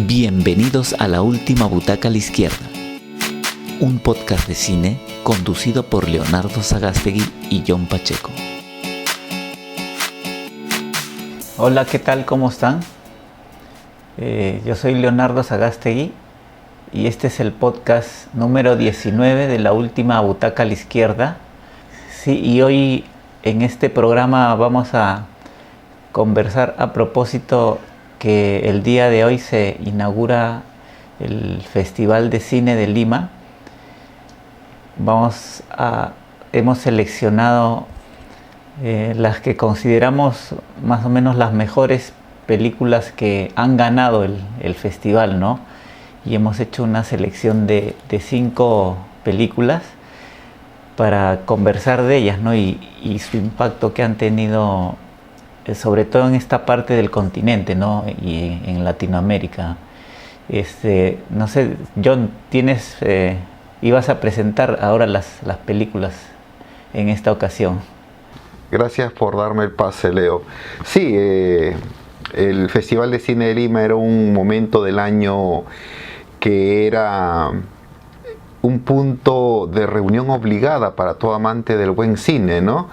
Bienvenidos a La Última Butaca a la Izquierda, un podcast de cine conducido por Leonardo Sagástegui y John Pacheco. Hola, ¿qué tal? ¿Cómo están? Yo soy Leonardo Sagástegui y este es el podcast número 19 de La Última Butaca a la Izquierda. Sí, y hoy en este programa vamos a conversar a propósito que el día de hoy se inaugura el Festival de Cine de Lima. Hemos seleccionado las que consideramos más o menos las mejores películas que han ganado el festival, ¿no? Y hemos hecho una selección de 5 películas para conversar de ellas, ¿no? Y su impacto que han tenido, sobre todo en esta parte del continente, ¿no? Y en Latinoamérica. No sé, John, ibas a presentar ahora las películas en esta ocasión. Gracias por darme el pase, Leo. Sí, el Festival de Cine de Lima era un momento del año que era un punto de reunión obligada para todo amante del buen cine, ¿no?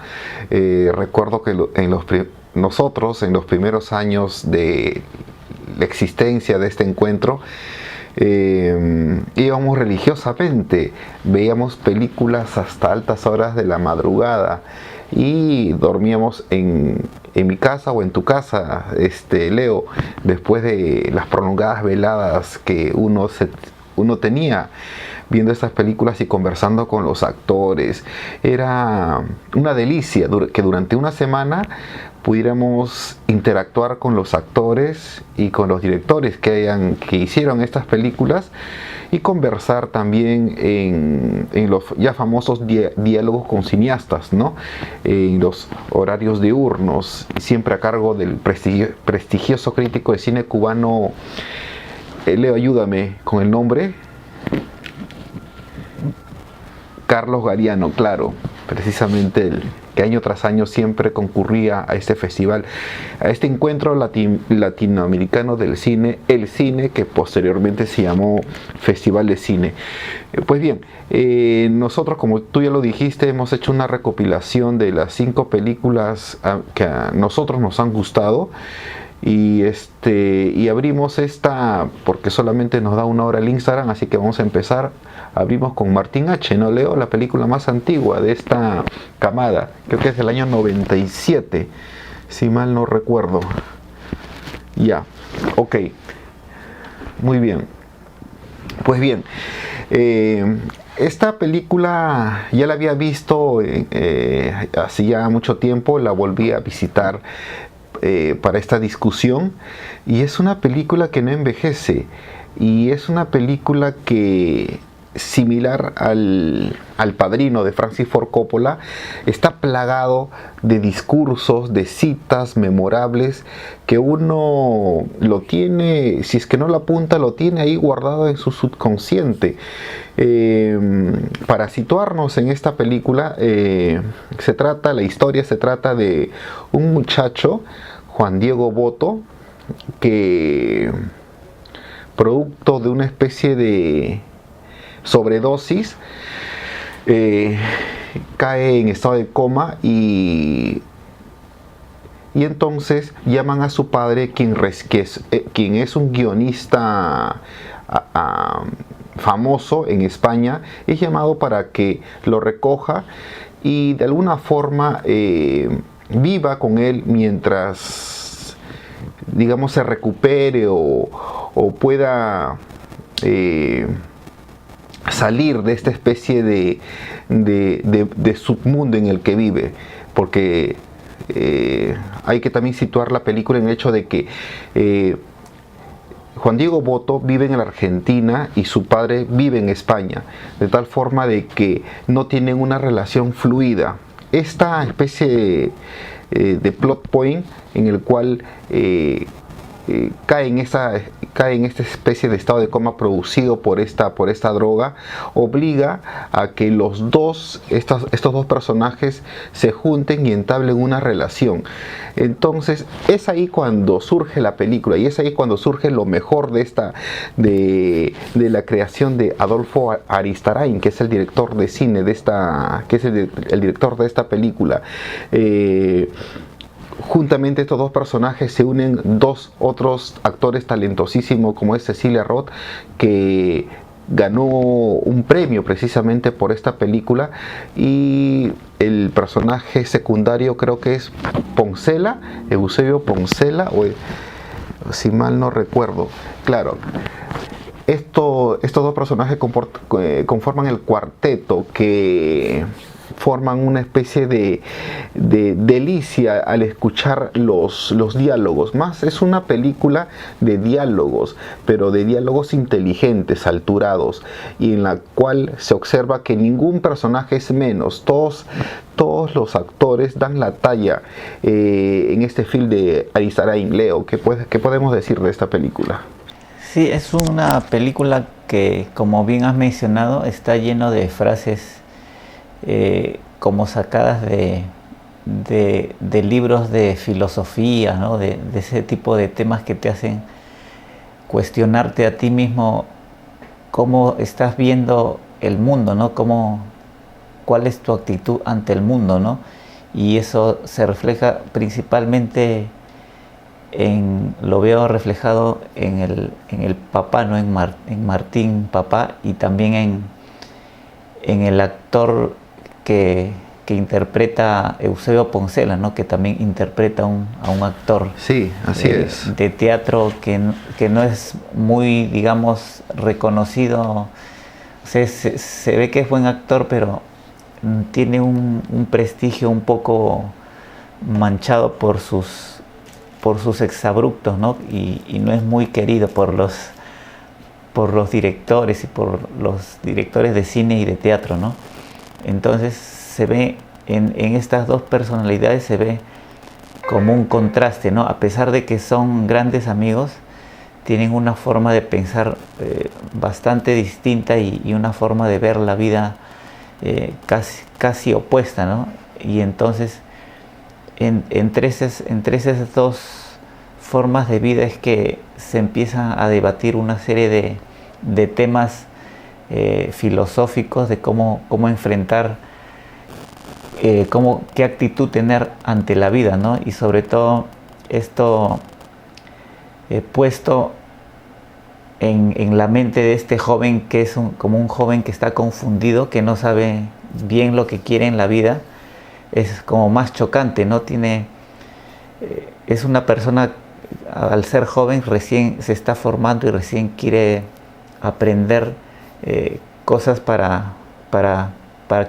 Recuerdo que nosotros en los primeros años de la existencia de este encuentro íbamos religiosamente, veíamos películas hasta altas horas de la madrugada y dormíamos en mi casa o en tu casa, Leo, después de las prolongadas veladas que uno tenía viendo estas películas y conversando con los actores. Era una delicia que durante una semana pudiéramos interactuar con los actores y con los directores que hicieron estas películas y conversar también en los ya famosos diálogos con cineastas, ¿no? En los horarios diurnos, siempre a cargo del prestigioso crítico de cine cubano. Leo, ayúdame con el nombre. Carlos Gariano, claro, precisamente él, que año tras año siempre concurría a este festival, a este encuentro latinoamericano del cine, el cine que posteriormente se llamó Festival de Cine. Pues bien, nosotros, como tú ya lo dijiste, hemos hecho una recopilación de las 5 películas que a nosotros nos han gustado. Y abrimos esta porque solamente nos da 1 hora el Instagram, así que vamos a empezar. Abrimos con Martín H, ¿no, Leo? La película más antigua de esta camada, creo que es del año 97, si mal no recuerdo. Ya, ok, muy bien. Pues bien, esta película ya la había visto hace ya mucho tiempo, la volví a visitar para esta discusión, y es una película que no envejece, y es una película que, similar al Padrino de Francis Ford Coppola, está plagado de discursos, de citas memorables que uno lo tiene, si es que no lo apunta, lo tiene ahí guardado en su subconsciente. Para situarnos en esta película, la historia se trata de un muchacho, Juan Diego Botto, que, producto de una especie de sobredosis, cae en estado de coma y entonces llaman a su padre, quien es un guionista famoso en España. Es llamado para que lo recoja y de alguna forma viva con él mientras, digamos, se recupere o pueda salir de esta especie de submundo en el que vive, porque hay que también situar la película en el hecho de que Juan Diego Botto vive en la Argentina y su padre vive en España, de tal forma de que no tienen una relación fluida. Esta especie de plot point en el cual cae en esta especie de estado de coma producido por esta droga, obliga a que estos dos personajes se junten y entablen una relación. Entonces es ahí cuando surge la película, y es ahí cuando surge lo mejor de la creación de Adolfo Aristarain, que es el director de cine que es el director de esta película. Juntamente estos dos personajes se unen dos otros actores talentosísimos, como es Cecilia Roth, que ganó un premio precisamente por esta película, y el personaje secundario creo que es Poncela, Eusebio Poncela, si mal no recuerdo. Claro, estos dos personajes conforman el cuarteto que forman una especie de delicia al escuchar los diálogos. Más es una película de diálogos, pero de diálogos inteligentes, alturados, y en la cual se observa que ningún personaje es menos. Todos los actores dan la talla en este film de Aristarain. Leo, ¿qué podemos decir de esta película? Sí, es una película que, como bien has mencionado, está lleno de frases como sacadas de libros de filosofía, ¿no? de ese tipo de temas que te hacen cuestionarte a ti mismo cómo estás viendo el mundo, ¿no? ¿Cuál es tu actitud ante el mundo, ¿no? Y eso se refleja principalmente lo veo reflejado en el papá, ¿no? en Martín Papá, y también en el actor que interpreta Eusebio Poncela, ¿no? Que también interpreta a un actor, sí, así es, de teatro que no es muy, digamos, reconocido. O sea, se ve que es buen actor, pero tiene un prestigio un poco manchado por sus exabruptos, ¿no? Y no es muy querido por los directores y por los directores de cine y de teatro, ¿no? Entonces se ve en estas dos personalidades, se ve como un contraste, ¿no? A pesar de que son grandes amigos, tienen una forma de pensar bastante distinta y una forma de ver la vida casi opuesta, ¿no? Y entonces entre esas dos formas de vida es que se empiezan a debatir una serie de temas filosóficos de cómo enfrentar, qué actitud tener ante la vida, ¿no? Y sobre todo esto puesto en la mente de este joven, que es como un joven que está confundido, que no sabe bien lo que quiere en la vida. Es como más chocante, ¿no? Es una persona, al ser joven, recién se está formando y recién quiere aprender cosas para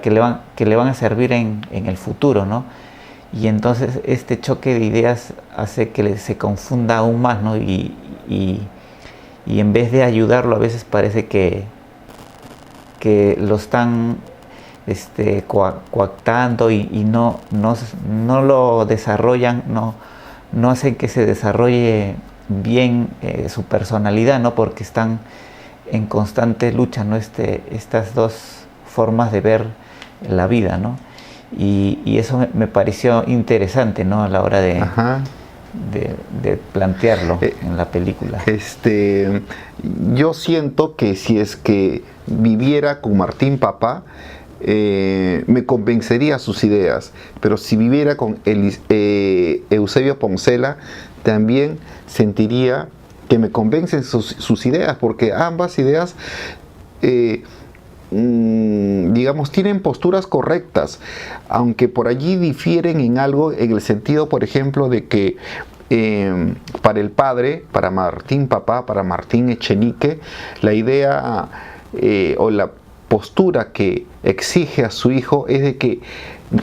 que le van a servir en el futuro, ¿no? Y entonces este choque de ideas hace que se confunda aún más, ¿no? Y en vez de ayudarlo, a veces parece que lo están coactando y no lo desarrollan, no hacen que se desarrolle bien su personalidad, ¿no? Porque están en constante lucha, ¿no? Estas dos formas de ver la vida, ¿no? Y eso me pareció interesante, ¿no? A la hora de plantearlo en la película. Yo siento que si es que viviera con Martín Papá, me convencería sus ideas, pero si viviera con Eusebio Poncela, también sentiría que me convencen sus ideas, porque ambas ideas digamos, tienen posturas correctas, aunque por allí difieren en algo, en el sentido, por ejemplo, de que para el padre, para Martín Papá, para Martín Echenique, la idea o la postura que exige a su hijo es de que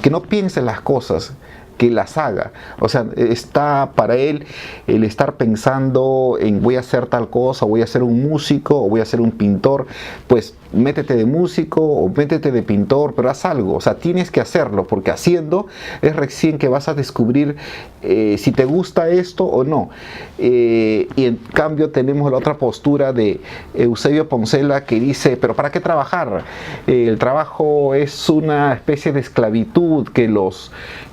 no piense las cosas, que las haga. O sea, está para él el estar pensando en voy a hacer tal cosa, voy a ser un músico o voy a ser un pintor, pues métete de músico o métete de pintor, pero haz algo, o sea, tienes que hacerlo, porque haciendo es recién que vas a descubrir si te gusta esto o no. Y en cambio tenemos la otra postura de Eusebio Poncela, que dice, pero ¿para qué trabajar? El trabajo es una especie de esclavitud que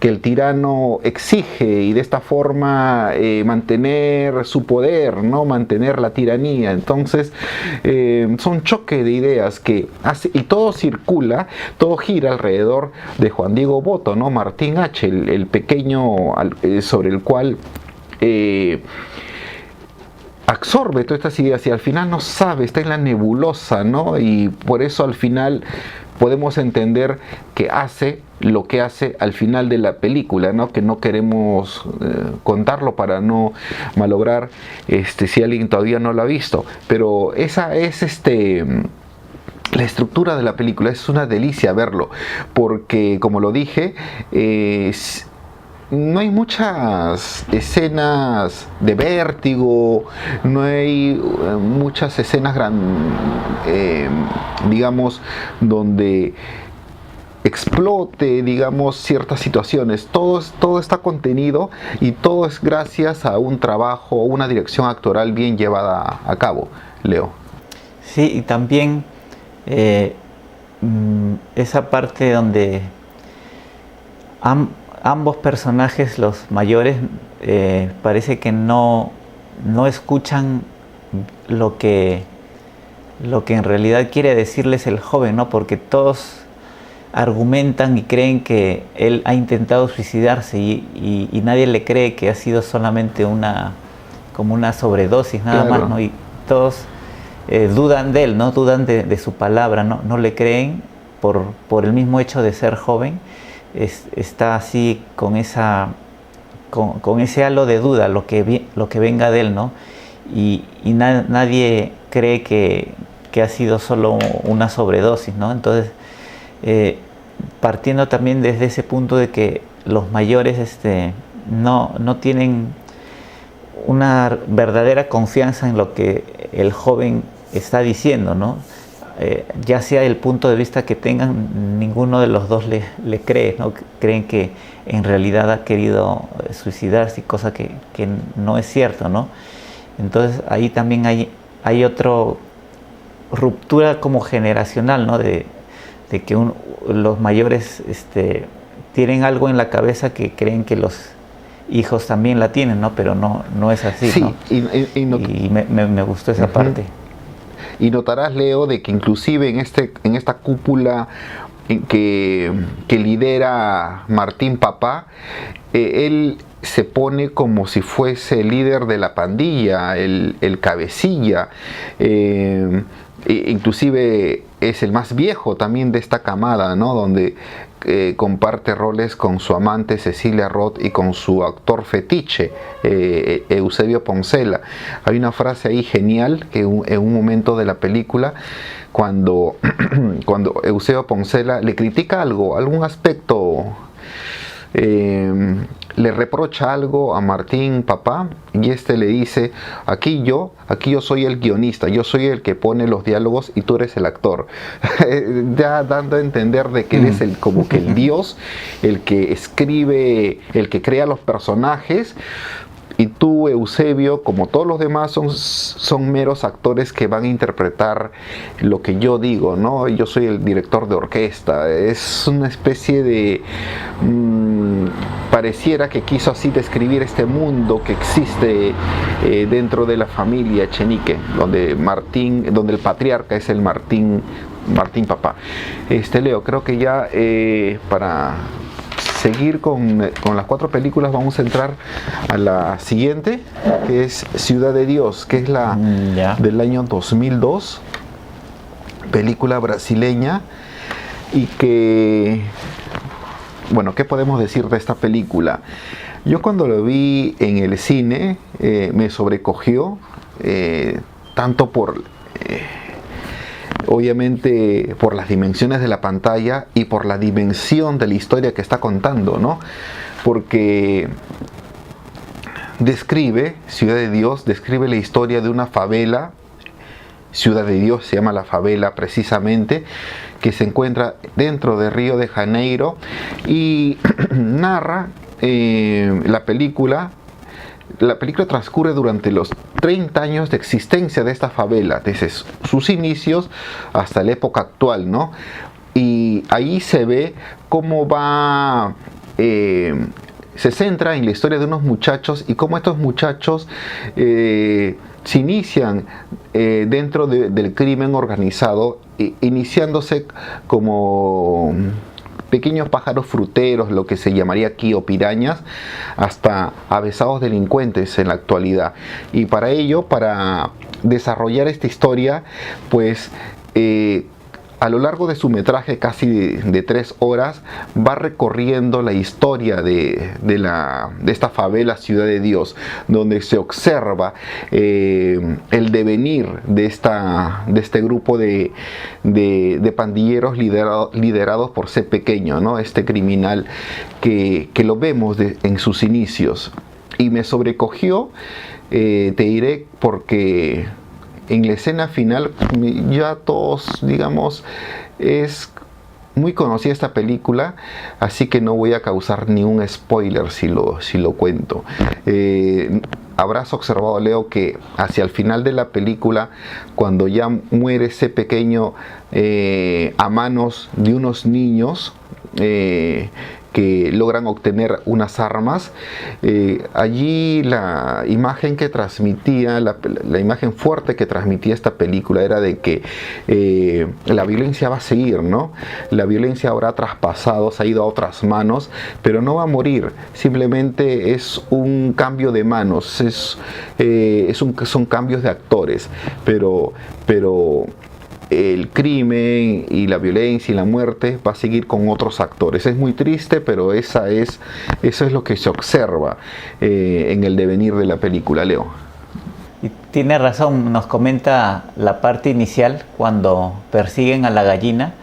el tirano exige, y de esta forma mantener su poder, ¿no? Mantener la tiranía. Entonces son choque de ideas que hace, y todo circula, todo gira alrededor de Juan Diego Botto, ¿no? Martín H., el pequeño sobre el cual absorbe todas estas ideas, y al final no sabe, está en la nebulosa, ¿no? Y por eso al final podemos entender que hace lo que hace al final de la película, ¿no? Que no queremos contarlo para no malograr si alguien todavía no lo ha visto, pero esa es la estructura de la película. Es una delicia verlo, porque como lo dije, no hay muchas escenas de vértigo, no hay muchas escenas digamos, donde explote, digamos, ciertas situaciones. Todo está contenido, y todo es gracias a un trabajo, una dirección actoral bien llevada a cabo, Leo. Sí, y también esa parte donde ambos personajes, los mayores, parece que no escuchan lo que en realidad quiere decirles el joven, ¿no? Porque todos argumentan y creen que él ha intentado suicidarse, y nadie le cree que ha sido solamente como una sobredosis, nada Claro. más, ¿no? Y todos dudan de él, ¿no? Dudan de su palabra, no le creen por el mismo hecho de ser joven. Está así con ese halo de duda, lo que venga de él, ¿no? Y nadie cree que ha sido solo una sobredosis, ¿no? Entonces, partiendo también desde ese punto de que los mayores no tienen una verdadera confianza en lo que el joven está diciendo, ¿no? Ya sea el punto de vista que tengan, ninguno de los dos le cree, ¿no? Creen que en realidad ha querido suicidarse, cosa que no es cierto, ¿no? Entonces ahí también hay otra ruptura como generacional, ¿no? De que los mayores tienen algo en la cabeza que creen que los hijos también la tienen, ¿no? Pero no es así, Sí, ¿no? Y me gustó esa parte. Y notarás, Leo, de que inclusive en esta cúpula que lidera Martín Papá, él se pone como si fuese el líder de la pandilla, el cabecilla, inclusive es el más viejo también de esta camada, ¿no? Donde comparte roles con su amante Cecilia Roth y con su actor fetiche Eusebio Poncela. Hay una frase ahí genial que en un momento de la película, cuando Eusebio Poncela le critica algún aspecto, le reprocha algo a Martín Papá, y le dice: aquí yo soy el guionista, yo soy el que pone los diálogos y tú eres el actor. Ya dando a entender de que él es como que el dios, el que escribe, el que crea los personajes, y tú, Eusebio, como todos los demás, son meros actores que van a interpretar lo que yo digo, ¿no? Yo soy el director de orquesta. Es una especie de... pareciera que quiso así describir este mundo que existe dentro de la familia Echenique, donde el patriarca es el Martín Papá. Leo, creo que ya para seguir con las 4 películas vamos a entrar a la siguiente, que es Ciudad de Dios, que es la del año 2002, película brasileña, y que, bueno, ¿qué podemos decir de esta película? Yo cuando lo vi en el cine me sobrecogió, tanto obviamente por las dimensiones de la pantalla y por la dimensión de la historia que está contando, ¿no? Porque Ciudad de Dios describe la historia de una favela Ciudad de Dios, se llama la favela precisamente, que se encuentra dentro de Río de Janeiro, y narra la película. La película transcurre durante los 30 años de existencia de esta favela, desde sus inicios hasta la época actual, ¿no? Y ahí se ve cómo va, se centra en la historia de unos muchachos y cómo estos muchachos se inician dentro del crimen organizado, iniciándose como pequeños pájaros fruteros, lo que se llamaría aquí, o pirañas, hasta avesados delincuentes en la actualidad. Y para ello, para desarrollar esta historia, pues a lo largo de su metraje, casi de 3 horas, va recorriendo la historia de esta favela Ciudad de Dios, donde se observa el devenir de este grupo de pandilleros liderados por C. Pequeño, ¿no? Este criminal que lo vemos en sus inicios. Y me sobrecogió, te diré, porque en la escena final, ya todos, digamos, es muy conocida esta película, así que no voy a causar ni un spoiler si lo cuento. Habrás observado, Leo, que hacia el final de la película, cuando ya muere ese pequeño a manos de unos niños que logran obtener unas armas, allí la imagen que transmitía, la imagen fuerte que transmitía esta película era de que la violencia va a seguir, ¿no? La violencia habrá traspasado, se ha ido a otras manos, pero no va a morir, simplemente es un cambio de manos, son cambios de actores, pero el crimen y la violencia y la muerte va a seguir con otros actores. Es muy triste, pero eso es lo que se observa en el devenir de la película, Leo. Y tiene razón, nos comenta la parte inicial, cuando persiguen a la gallina.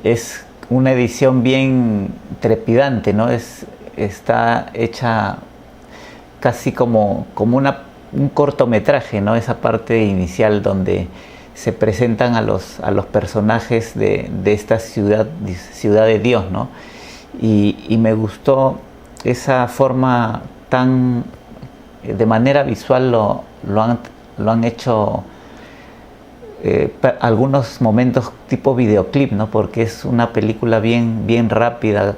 Es una edición bien trepidante, ¿no? Está hecha casi como un cortometraje, ¿no? Esa parte inicial donde se presentan a los personajes de esta ciudad de Dios, ¿no? Y me gustó esa forma tan, de manera visual lo han hecho algunos momentos tipo videoclip, ¿no? Porque es una película bien rápida,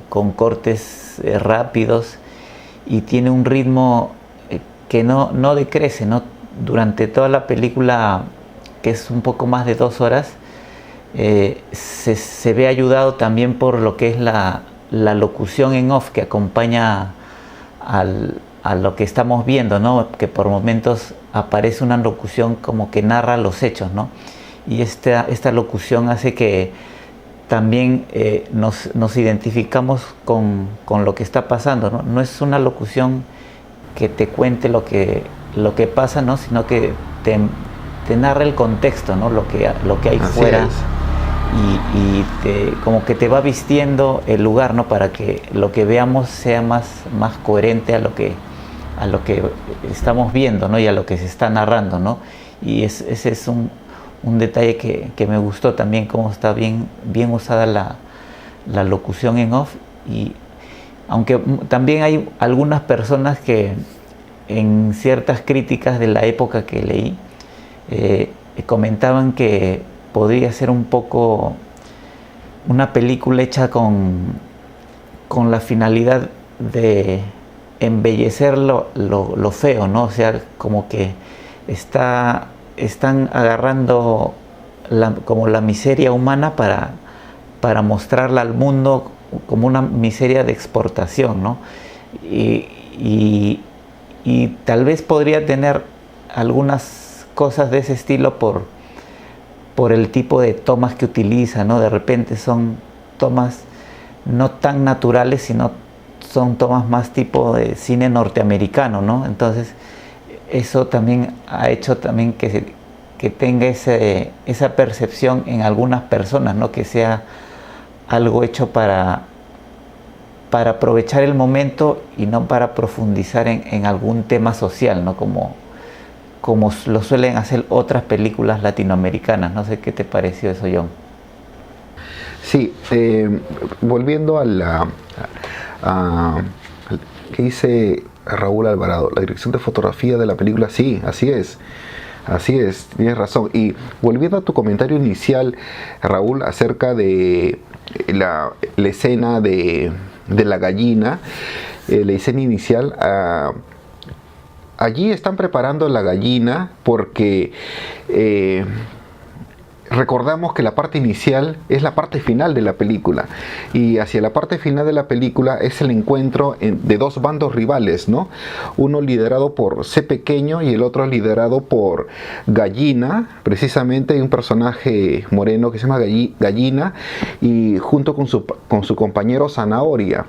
con cortes rápidos, y tiene un ritmo que no decrece, ¿no? Durante toda la película, que es un poco más de 2 horas, se ve ayudado también por lo que es la locución en off que acompaña a lo que estamos viendo, ¿no? Que por momentos aparece una locución como que narra los hechos, ¿no? Y esta locución hace que también nos identificamos con lo que está pasando, ¿no? No es una locución que te cuente lo que pasa, ¿no? Sino que te narra el contexto, ¿no? Lo que hay Así fuera es. y como que te va vistiendo el lugar, ¿no? Para que lo que veamos sea más coherente a lo que estamos viendo, ¿no? Y a lo que se está narrando, ¿no? Y ese es un detalle que me gustó también, cómo está bien usada la locución en off. Y aunque también hay algunas personas que en ciertas críticas de la época que leí, comentaban que podría ser un poco una película hecha con la finalidad de embellecer lo feo, ¿no? O sea, como que están agarrando como la miseria humana para mostrarla al mundo como una miseria de exportación, ¿no? Y tal vez podría tener algunas cosas de ese estilo por el tipo de tomas que utiliza, ¿no? De repente son tomas no tan naturales, sino son tomas más tipo de cine norteamericano, ¿no? Entonces eso también ha hecho también que tenga esa percepción en algunas personas, ¿no? Que sea algo hecho para aprovechar el momento y no para profundizar en algún tema social, ¿no? como lo suelen hacer otras películas latinoamericanas. No sé qué te pareció eso, John. Sí, volviendo a que dice Raúl Alvarado, la dirección de fotografía de la película, sí, así es, tienes razón. Y volviendo a tu comentario inicial, Raúl, acerca de la escena de la gallina, la escena inicial, allí están preparando la gallina porque recordamos que la parte inicial es la parte final de la película, y hacia la parte final de la película es el encuentro de dos bandos rivales, ¿no? Uno liderado por C Pequeño y el otro liderado por Gallina, precisamente un personaje moreno que se llama Gallina, y junto con su compañero Zanahoria.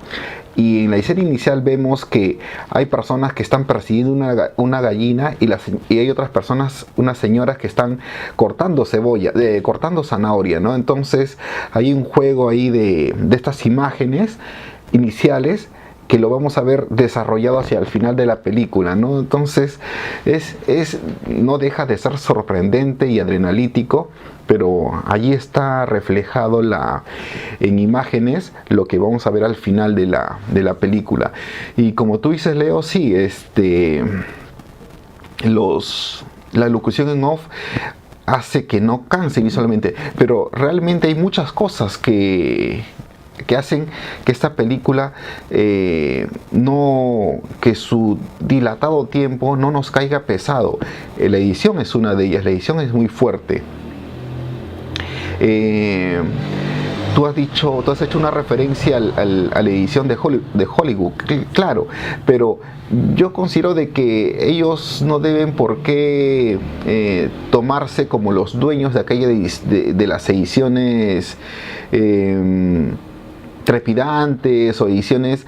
Y en la escena inicial vemos que hay personas que están persiguiendo una gallina, y hay otras personas, unas señoras que están cortando cebolla, cortando zanahoria, ¿no? Entonces hay un juego ahí de estas imágenes iniciales que lo vamos a ver desarrollado hacia el final de la película, ¿no? Entonces no deja de ser sorprendente y adrenalítico, pero allí está reflejado en imágenes lo que vamos a ver al final de la película. Y como tú dices, Leo, sí, la locución en off hace que no canse visualmente, pero realmente hay muchas cosas que hacen que esta película, que su dilatado tiempo no nos caiga pesado. La edición es una de ellas, la edición es muy fuerte. Tú has hecho una referencia a la edición de Hollywood, claro, pero yo considero de que ellos no deben por qué tomarse como los dueños de aquella de las ediciones trepidantes o ediciones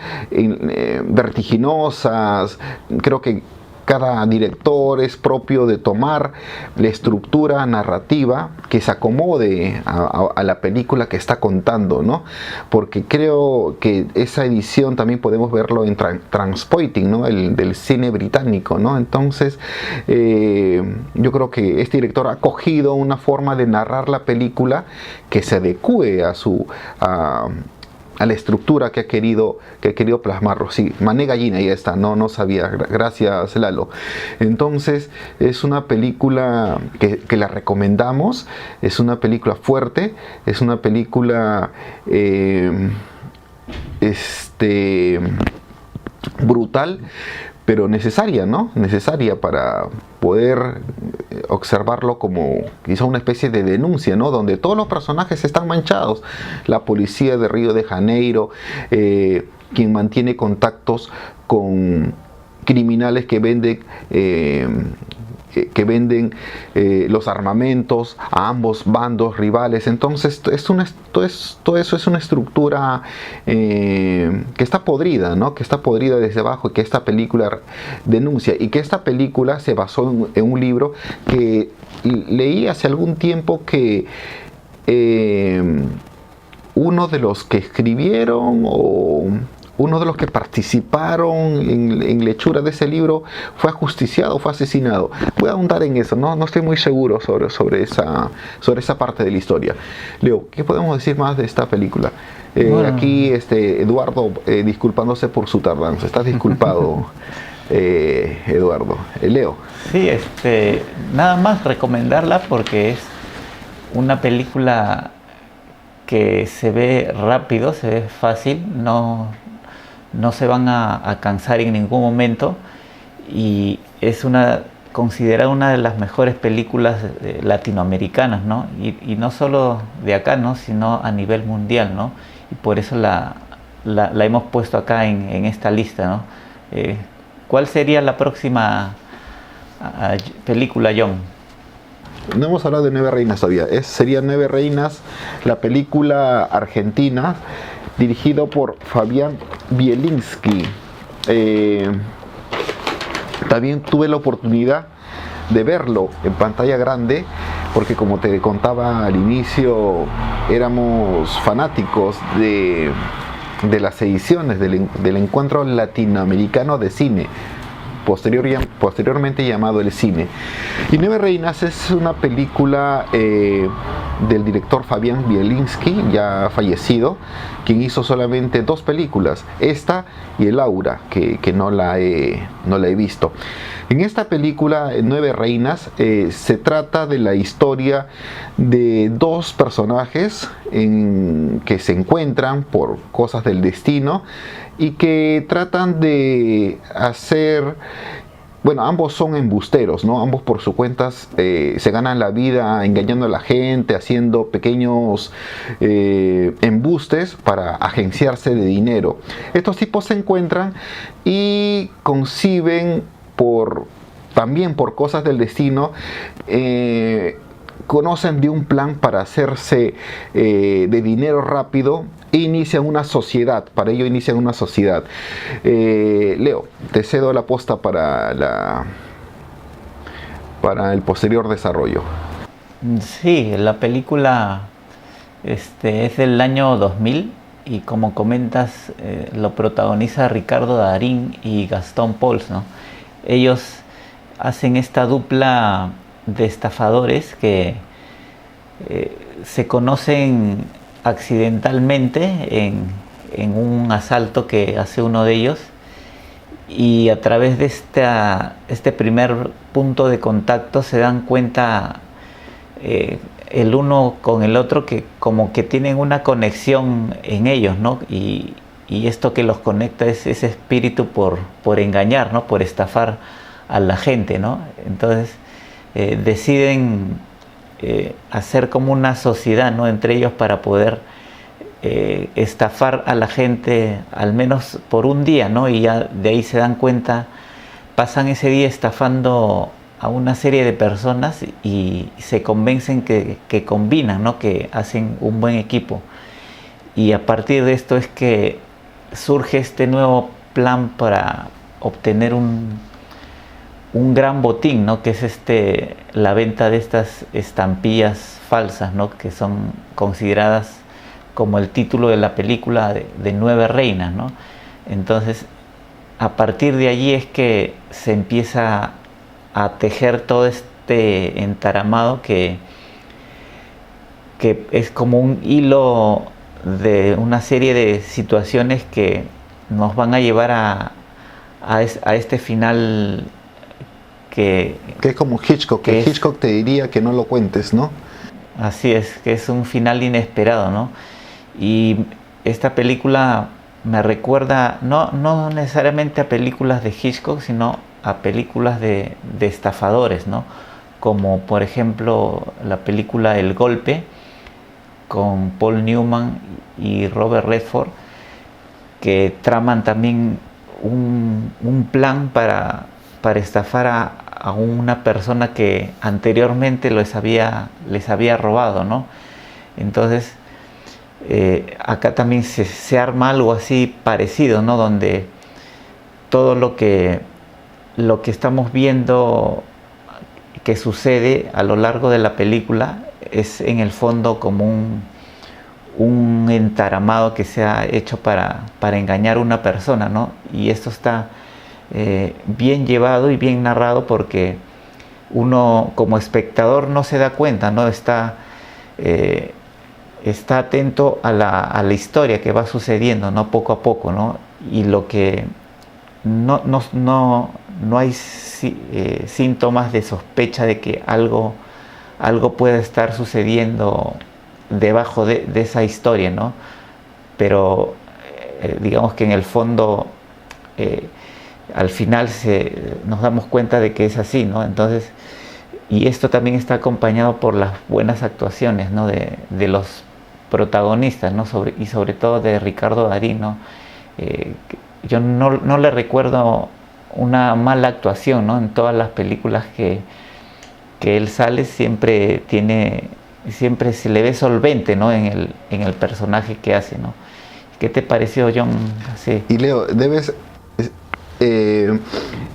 vertiginosas. Creo que cada director es propio de tomar la estructura narrativa que se acomode a la película que está contando, ¿no? Porque creo que esa edición también podemos verlo en Trainspotting, ¿no? Del cine británico, ¿no? Entonces, yo creo que este director ha cogido una forma de narrar la película que se adecue a la estructura que ha querido plasmarlo. Sí, Mané Gallina, ya está, no sabía, gracias Lalo. Entonces es una película que la recomendamos, es una película fuerte, es una película brutal, pero necesaria, ¿no? Necesaria para poder observarlo como quizá una especie de denuncia, ¿no? Donde todos los personajes están manchados. La policía de Río de Janeiro, quien mantiene contactos con criminales que venden los armamentos a ambos bandos rivales. Entonces todo eso es una estructura que está podrida, ¿no? Que está podrida desde abajo, y que esta película denuncia, y que esta película se basó en un libro que leí hace algún tiempo, que uno de los que escribieron o uno de los que participaron en lectura de ese libro fue ajusticiado, fue asesinado. Voy a ahondar en eso, no estoy muy seguro sobre esa parte de la historia. Leo, ¿qué podemos decir más de esta película? Bueno. Aquí Eduardo disculpándose por su tardanza. Estás disculpado, Eduardo. Leo. Sí, nada más recomendarla porque es una película que se ve rápido, se ve fácil, no se van a cansar en ningún momento, y es considerada una de las mejores películas latinoamericanas, ¿no? Y no solo de acá, ¿no? Sino a nivel mundial, ¿no? Y por eso la hemos puesto acá en esta lista, ¿no? ¿Cuál sería la próxima película, John? No hemos hablado de Nueve Reinas todavía. Sería Nueve Reinas, la película argentina, dirigido por Fabián Bielinski. También tuve la oportunidad de verlo en pantalla grande, porque como te contaba al inicio, éramos fanáticos de las ediciones del Encuentro Latinoamericano de Cine. posteriormente llamado el cine. Y Nueve Reinas es una película del director Fabián Bielinski, ya fallecido, quien hizo solamente 2 películas, esta y El Aura, que no la he visto. En esta película, Nueve Reinas, se trata de la historia de 2 personajes que se encuentran por cosas del destino y que tratan de hacer... Bueno, ambos son embusteros, ¿no? Ambos por su cuenta se ganan la vida engañando a la gente, haciendo pequeños embustes para agenciarse de dinero. Estos tipos se encuentran y conciben también por cosas del destino, conocen de un plan para hacerse de dinero rápido e inician una sociedad. Para ello inician una sociedad. Leo, te cedo la posta para el posterior desarrollo. Sí, la película es del año 2000 y como comentas, lo protagoniza Ricardo Darín y Gastón Pauls, ¿no? Ellos hacen esta dupla de estafadores que se conocen accidentalmente en un asalto que hace uno de ellos, y a través de este primer punto de contacto se dan cuenta el uno con el otro que como que tienen una conexión en ellos, ¿no? Y esto que los conecta es ese espíritu por engañar, ¿no? Por estafar a la gente, ¿no? Entonces deciden hacer como una sociedad, ¿no? Entre ellos para poder estafar a la gente al menos por un día, ¿no? Y ya de ahí se dan cuenta, pasan ese día estafando a una serie de personas y se convencen que combinan, ¿no? Que hacen un buen equipo. Y a partir de esto es que surge este nuevo plan para obtener un gran botín, ¿no? Que es la venta de estas estampillas falsas, ¿no? Que son consideradas como el título de la película de Nueve Reinas, ¿no? Entonces, a partir de allí es que se empieza a tejer todo este entaramado que es como un hilo de una serie de situaciones que nos van a llevar a este final que es como Hitchcock, que Hitchcock te diría que no lo cuentes, ¿no? Así es, que es un final inesperado, ¿no? Y esta película me recuerda no necesariamente a películas de Hitchcock, sino a películas de estafadores, ¿no? Como por ejemplo la película El Golpe, con Paul Newman y Robert Redford, que traman también un plan para estafar a una persona que anteriormente les había robado, ¿no? Entonces acá también se arma algo así parecido, ¿no? Donde todo lo que estamos viendo que sucede a lo largo de la película es en el fondo como un entaramado que se ha hecho para engañar a una persona, ¿no? Y esto está bien llevado y bien narrado porque uno como espectador no se da cuenta, ¿no? Está atento a la historia que va sucediendo, ¿no? Poco a poco, ¿no? Y lo que no hay síntomas de sospecha de que algo pueda estar sucediendo debajo de esa historia, ¿no? Pero digamos que en el fondo al final nos damos cuenta de que es así, ¿no? Entonces, y esto también está acompañado por las buenas actuaciones, ¿no? de los protagonistas, ¿no? Y sobre todo de Ricardo Darín, ¿no? Yo no le recuerdo una mala actuación, ¿no? En todas las películas que él sale siempre se le ve solvente, ¿no? En el personaje que hace, ¿no? ¿Qué te pareció, John? Sí. Y Leo,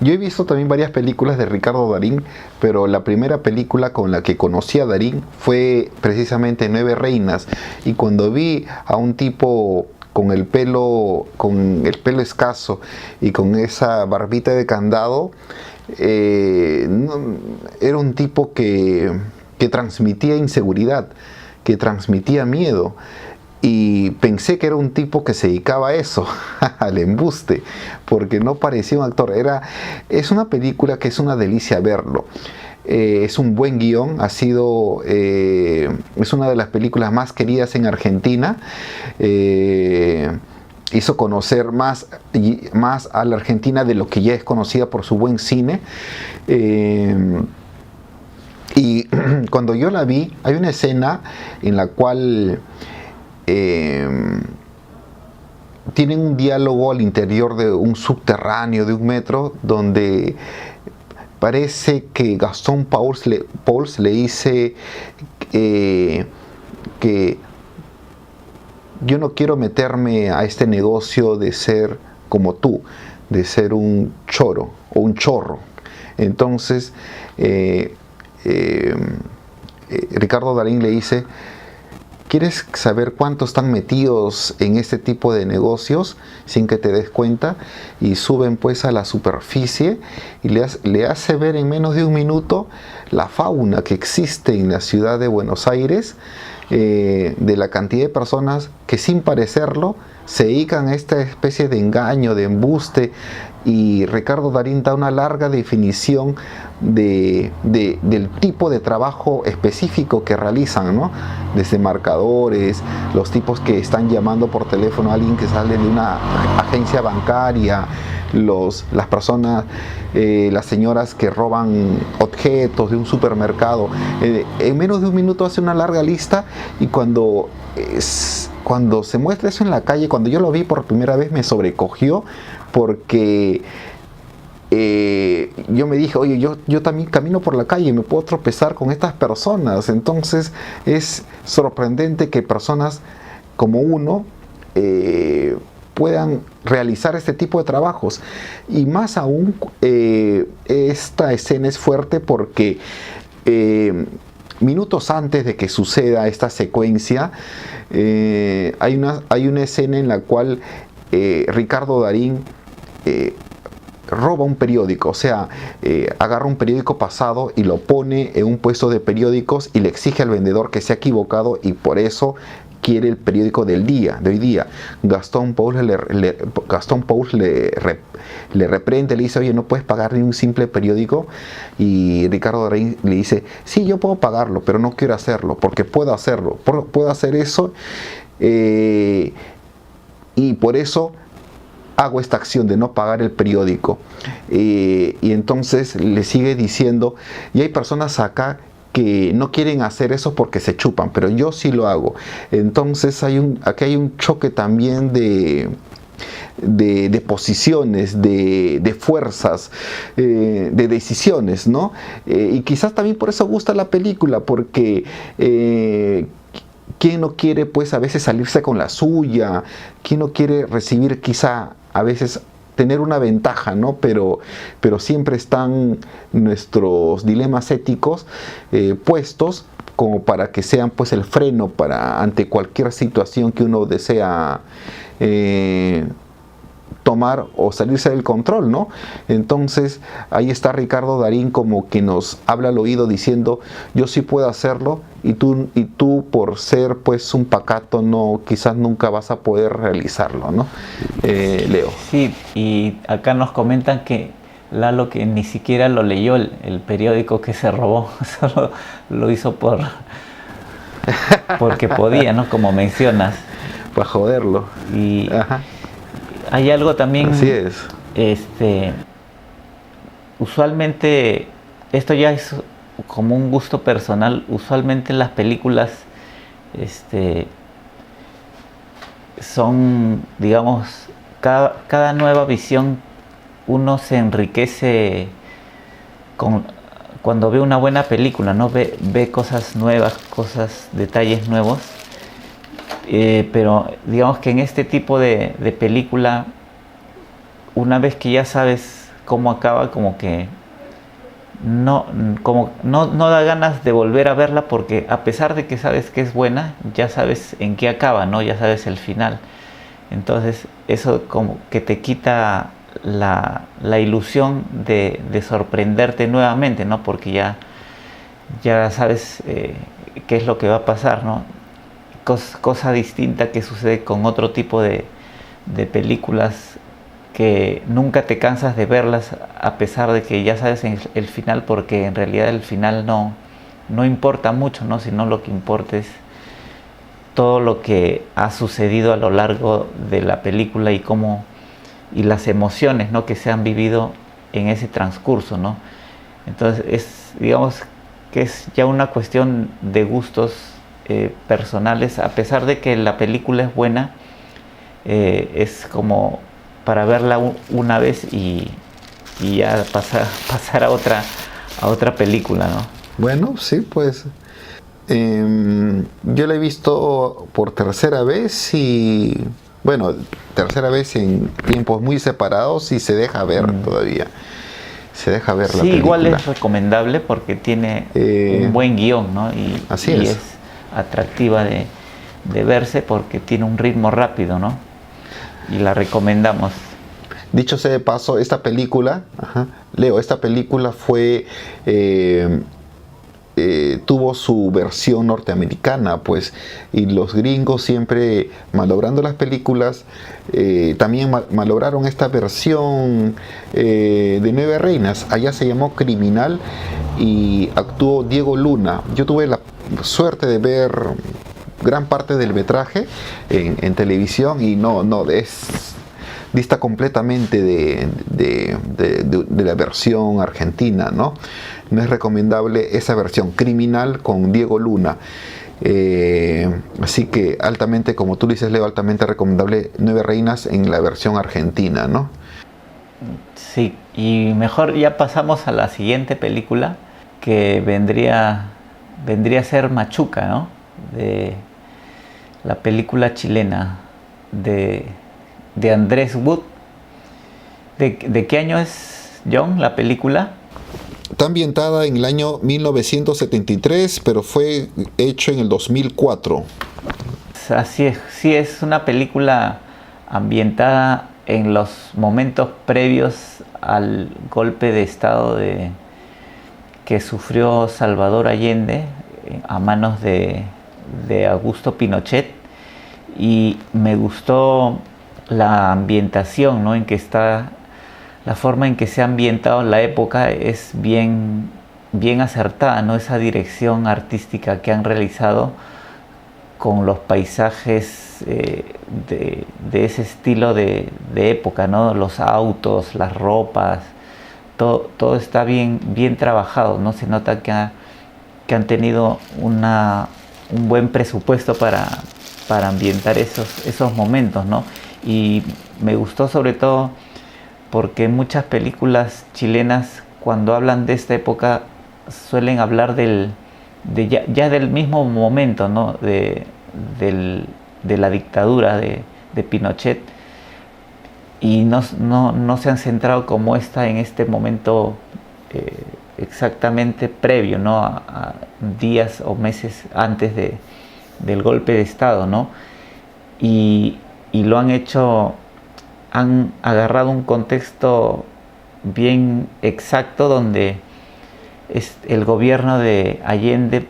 yo he visto también varias películas de Ricardo Darín, pero la primera película con la que conocí a Darín fue precisamente Nueve Reinas, y cuando vi a un tipo con el pelo escaso y con esa barbita de candado, era un tipo que transmitía inseguridad, que transmitía miedo. Y pensé que era un tipo que se dedicaba a eso, al embuste, porque no parecía un actor. Es una película que es una delicia verlo. Es un buen guión, es una de las películas más queridas en Argentina. Hizo conocer más a la Argentina de lo que ya es conocida por su buen cine. Y cuando yo la vi, hay una escena en la cual tienen un diálogo al interior de un subterráneo de 1 metro, donde parece que Gastón Pauls le dice que yo no quiero meterme a este negocio de ser como tú, de ser un choro o un chorro. Entonces Ricardo Darín le dice: ¿quieres saber cuántos están metidos en este tipo de negocios sin que te des cuenta? Y suben pues a la superficie y le hace ver en menos de 1 minuto la fauna que existe en la ciudad de Buenos Aires, de la cantidad de personas que sin parecerlo se dedican a esta especie de engaño, de embuste. Y Ricardo Darín da una larga definición del tipo de trabajo específico que realizan, ¿no? Desde marcadores, los tipos que están llamando por teléfono a alguien que sale de una agencia bancaria, las personas, las señoras que roban objetos de un supermercado. En menos de 1 minuto hace una larga lista, y cuando se muestra eso en la calle, cuando yo lo vi por primera vez, me sobrecogió, porque yo me dije: oye, yo también camino por la calle y me puedo tropezar con estas personas. Entonces es sorprendente que personas como uno puedan realizar este tipo de trabajos. Y más aún, esta escena es fuerte porque minutos antes de que suceda esta secuencia, hay una escena en la cual Ricardo Darín roba un periódico. O sea, agarra un periódico pasado y lo pone en un puesto de periódicos y le exige al vendedor que se ha equivocado, y por eso quiere el periódico de hoy día. Gastón Pauls le reprende, le dice: oye, no puedes pagar ni un simple periódico. Y Ricardo Darín le dice: sí, yo puedo pagarlo, pero no quiero hacerlo, porque puedo hacerlo, puedo hacer eso, y por eso hago esta acción de no pagar el periódico. Y entonces le sigue diciendo: y hay personas acá que no quieren hacer eso porque se chupan, pero yo sí lo hago. Entonces aquí hay un choque también de posiciones, de fuerzas, de decisiones, ¿no? Y quizás también por eso gusta la película, porque ¿quién no quiere pues a veces salirse con la suya? ¿Quién no quiere recibir quizá a veces tener una ventaja, ¿no? Pero siempre están nuestros dilemas éticos puestos como para que sean pues el freno ante cualquier situación que uno desea tomar o salirse del control, ¿no? Entonces ahí está Ricardo Darín como que nos habla al oído diciendo: yo sí puedo hacerlo, y tú por ser pues un pacato quizás nunca vas a poder realizarlo, ¿no? Leo. Sí, y acá nos comentan que Lalo que ni siquiera lo leyó el periódico que se robó, solo lo hizo porque podía, ¿no? Como mencionas. Para joderlo. Y ajá. Hay algo también. Así es. Usualmente, esto ya es como un gusto personal. Usualmente las películas son, digamos, cada nueva visión, uno se enriquece cuando ve una buena película, ¿no? Ve cosas nuevas, detalles nuevos. Pero digamos que en este tipo de película, una vez que ya sabes cómo acaba, como que no da ganas de volver a verla, porque a pesar de que sabes que es buena, ya sabes en qué acaba, ¿no? Ya sabes el final. Entonces eso como que te quita la ilusión de sorprenderte nuevamente, ¿no? Porque ya sabes qué es lo que va a pasar, ¿no? Cosa distinta que sucede con otro tipo de películas que nunca te cansas de verlas a pesar de que ya sabes el final, porque en realidad el final no importa mucho, ¿no? Sino lo que importa es todo lo que ha sucedido a lo largo de la película y las emociones, ¿no? Que se han vivido en ese transcurso, ¿no? Entonces digamos que es ya una cuestión de gustos personales, a pesar de que la película es buena, es como para verla una vez y ya pasar a otra película, ¿no? Bueno, sí, pues yo la he visto por tercera vez y, bueno, tercera vez en tiempos muy separados y se deja ver todavía. Se deja ver la película. Igual es recomendable porque tiene un buen guión, ¿no? Así y es. es atractiva de verse porque tiene un ritmo rápido, ¿no? Y la recomendamos. Dicho sea de paso, esta película, Leo, esta película fue tuvo su versión norteamericana, pues, y los gringos siempre malogrando las películas, también malograron esta versión de Nueve Reinas. Allá se llamó Criminal y actuó Diego Luna. Yo tuve la suerte de ver gran parte del metraje en televisión y dista completamente de la versión argentina, ¿no? No es recomendable esa versión Criminal con Diego Luna. Así que altamente, como tú dices, Leo, altamente recomendable Nueve Reinas en la versión argentina, ¿no? Sí, y mejor ya pasamos a la siguiente película, que vendría a ser Machuca, ¿no? De la película chilena de Andrés Wood. ¿De qué año es, John, la película? Está ambientada en el año 1973, pero fue hecho en el 2004. Así es, sí, es una película ambientada en los momentos previos al golpe de estado que sufrió Salvador Allende a manos de Augusto Pinochet, y me gustó la ambientación, ¿no? En que está, la forma en que se ha ambientado la época es bien acertada, ¿no? Esa dirección artística que han realizado con los paisajes de ese estilo de época, ¿no? Los autos, las ropas, todo está bien trabajado, ¿no? Se nota que han tenido un buen presupuesto para ambientar esos momentos, ¿no? Y me gustó sobre todo porque muchas películas chilenas, cuando hablan de esta época, suelen hablar del mismo momento, ¿no? de la dictadura de Pinochet, y no se han centrado como esta en este momento exactamente previo, ¿no? a días o meses antes del golpe de estado, ¿no? Y lo han hecho, han agarrado un contexto bien exacto donde el gobierno de Allende,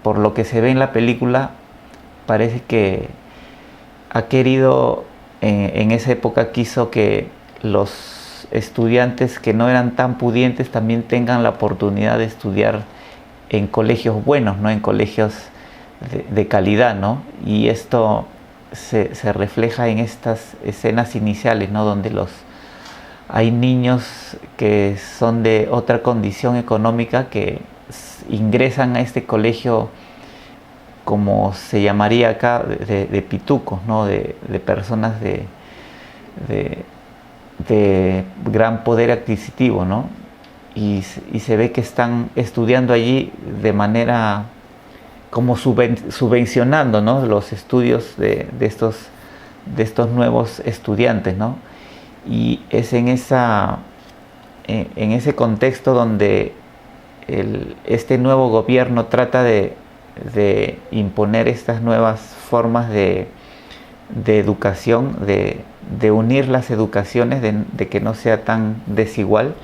por lo que se ve en la película, parece que ha querido, en esa época quiso que los estudiantes que no eran tan pudientes también tengan la oportunidad de estudiar en colegios buenos, ¿no? En colegios de calidad, ¿no? Y esto se refleja en estas escenas iniciales, ¿no? Donde hay niños que son de otra condición económica que ingresan a este colegio, como se llamaría acá, de pitucos, ¿no? De personas de gran poder adquisitivo, ¿no? Y se ve que están estudiando allí de manera como subvencionando, ¿no? Los estudios de estos nuevos estudiantes, ¿no? Y es en ese contexto donde este nuevo gobierno trata de imponer estas nuevas formas de de educación, de unir las educaciones, de que no sea tan desigual,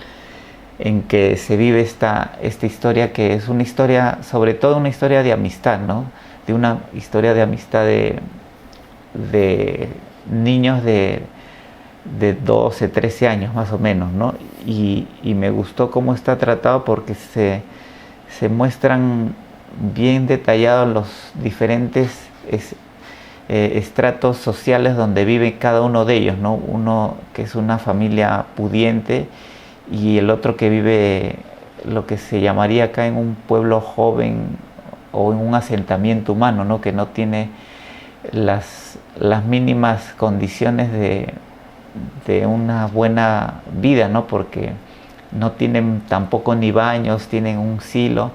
en que se vive esta historia, que es una historia, sobre todo una historia de amistad, ¿no? De una historia de amistad de niños de 12, 13 años más o menos, ¿no? Y me gustó cómo está tratado, porque se muestran bien detallados los diferentes estratos sociales donde vive cada uno de ellos, ¿no? Uno que es una familia pudiente, y el otro que vive lo que se llamaría acá en un pueblo joven o en un asentamiento humano, ¿no? Que no tiene las mínimas condiciones de una buena vida, ¿no? Porque no tienen tampoco ni baños, tienen un silo,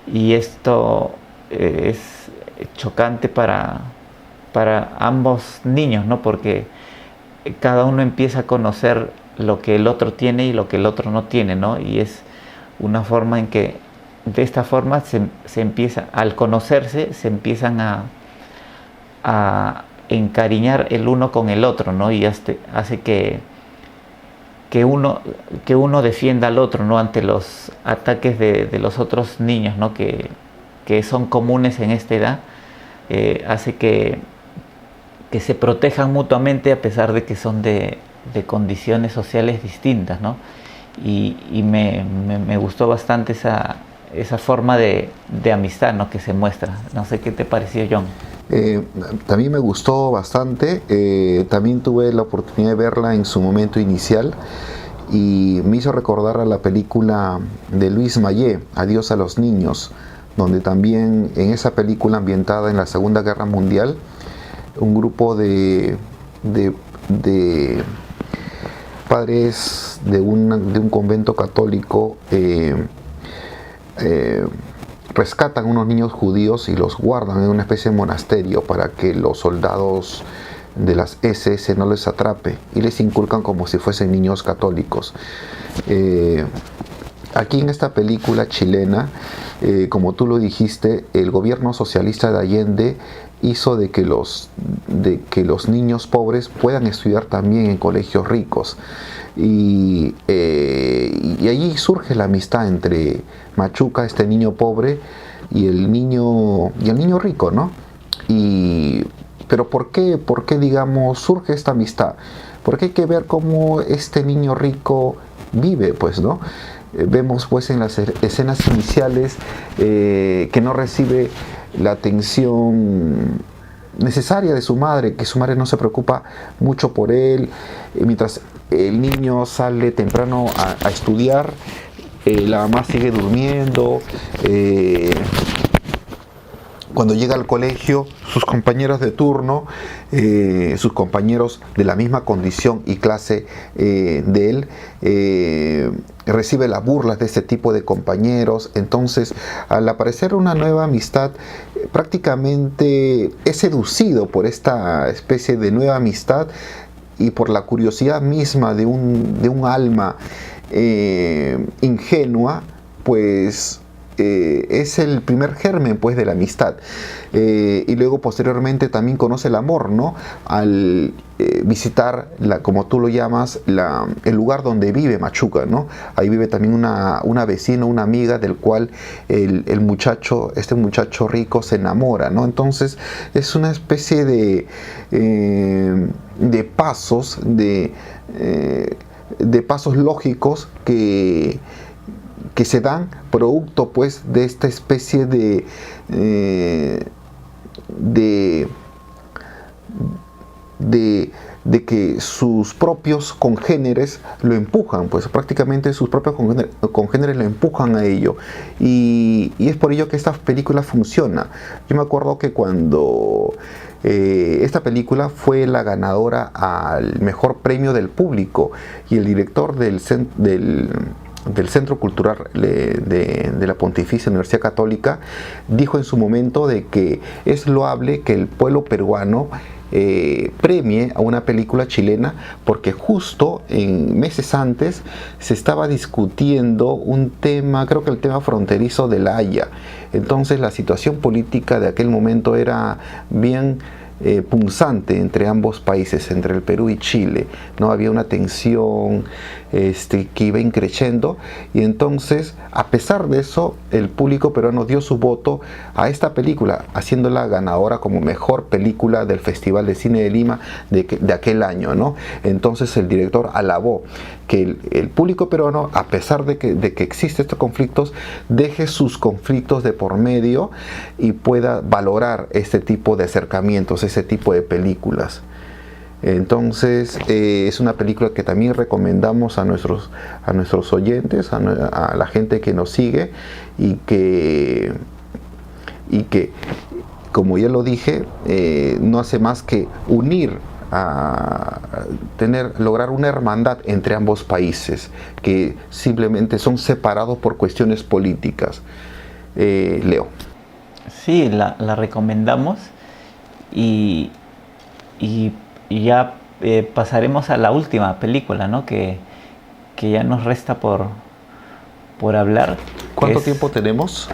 y esto es chocante para ambos niños, ¿no? Porque cada uno empieza a conocer lo que el otro tiene y lo que el otro no tiene, ¿no? Y es una forma en que de esta forma se empieza, al conocerse, se empiezan a encariñar el uno con el otro, ¿no? Y hace que uno defienda al otro, ¿no? Ante los ataques de los otros niños, ¿no? Que son comunes en esta edad. Hace que se protejan mutuamente, a pesar de que son de condiciones sociales distintas, ¿no? Y me gustó bastante esa forma de amistad, ¿no? Que se muestra. No sé qué te pareció, John. También me gustó bastante. También tuve la oportunidad de verla en su momento inicial y me hizo recordar a la película de Luis Mayet, Adiós a los niños, donde también en esa película ambientada en la Segunda Guerra Mundial, un grupo de padres de un convento católico rescatan unos niños judíos y los guardan en una especie de monasterio para que los soldados de las SS no les atrape, y les inculcan como si fuesen niños católicos. Aquí en esta película chilena, como tú lo dijiste, el gobierno socialista de Allende hizo de que los niños pobres puedan estudiar también en colegios ricos, y allí surge la amistad entre Machuca, este niño pobre, y el niño rico, ¿no? Pero ¿por qué, digamos, surge esta amistad? Porque hay que ver cómo este niño rico vive, pues, ¿no? Vemos pues en las escenas iniciales que no recibe la atención necesaria de su madre, que su madre no se preocupa mucho por él, mientras el niño sale temprano a estudiar, la mamá sigue durmiendo. Cuando llega al colegio, sus compañeros de turno, sus compañeros de la misma condición y clase de él, recibe las burlas de este tipo de compañeros. Entonces, al aparecer una nueva amistad, prácticamente es seducido por esta especie de nueva amistad y por la curiosidad misma de un alma ingenua, pues es el primer germen pues de la amistad, y luego posteriormente también conoce el amor, ¿no? Al visitar, como tú lo llamas, el lugar donde vive Machuca, ¿no? Ahí vive también una vecina, una amiga del cual este muchacho rico se enamora, ¿no? Entonces es una especie de pasos, de pasos lógicos que se dan producto pues de esta especie de que sus propios congéneres lo empujan, pues prácticamente sus propios congéneres lo empujan a ello, y es por ello que esta película funciona. Yo me acuerdo que cuando esta película fue la ganadora al mejor premio del público, y el director del Centro Cultural de la Pontificia Universidad Católica dijo en su momento de que es loable que el pueblo peruano premie a una película chilena, porque justo en meses antes se estaba discutiendo un tema, creo que el tema fronterizo de La Haya. Entonces la situación política de aquel momento era bien punzante entre ambos países, entre el Perú y Chile, ¿no? Había una tensión que iba increciendo, y entonces, a pesar de eso, el público peruano dio su voto a esta película, haciéndola ganadora como mejor película del Festival de Cine de Lima de aquel año, ¿no? Entonces el director alabó que el público peruano, a pesar de que existen estos conflictos, deje sus conflictos de por medio y pueda valorar este tipo de acercamientos, ese tipo de películas. Entonces es una película que también recomendamos a nuestros oyentes, a la gente que nos sigue, y que como ya lo dije, no hace más que unir, lograr una hermandad entre ambos países que simplemente son separados por cuestiones políticas. Leo. Sí, la recomendamos, y ya pasaremos a la última película, ¿no? Que ya nos resta por hablar. ¿Cuánto tiempo tenemos?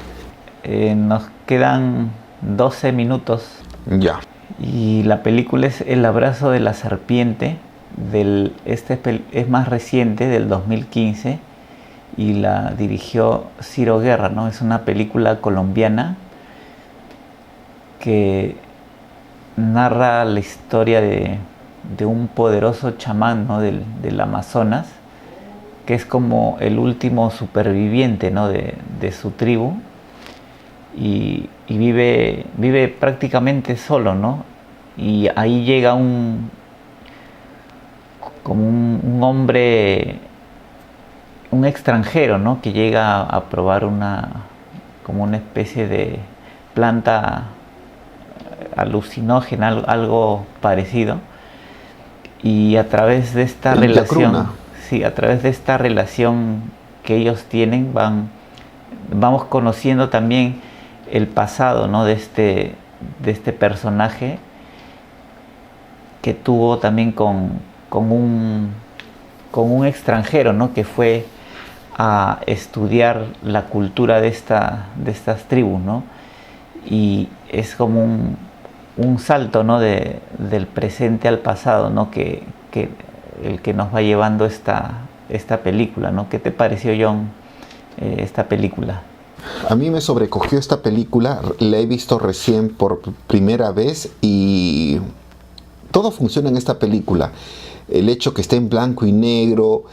Nos quedan 12 minutos. Ya. Y la película es El abrazo de la serpiente, es más reciente, del 2015, y la dirigió Ciro Guerra, ¿no? Es una película colombiana que narra la historia de un poderoso chamán, ¿no? del Amazonas, que es como el último superviviente, ¿no? de su tribu, y vive prácticamente solo, ¿no? Y ahí llega un hombre, un extranjero, ¿no? Que llega a probar como una especie de planta alucinógena, algo parecido, y a través de esta relación, a través de esta relación que ellos tienen, vamos conociendo también el pasado, ¿no? de este personaje, que tuvo también con un extranjero, ¿no? Que fue a estudiar la cultura de estas tribus, ¿no? Y es como un salto, ¿no? del presente al pasado, ¿no? que el que nos va llevando esta película, ¿no? ¿Qué te pareció, John, esta película? A mí me sobrecogió esta película, la he visto recién por primera vez, y todo funciona en esta película. El hecho que esté en blanco y negro,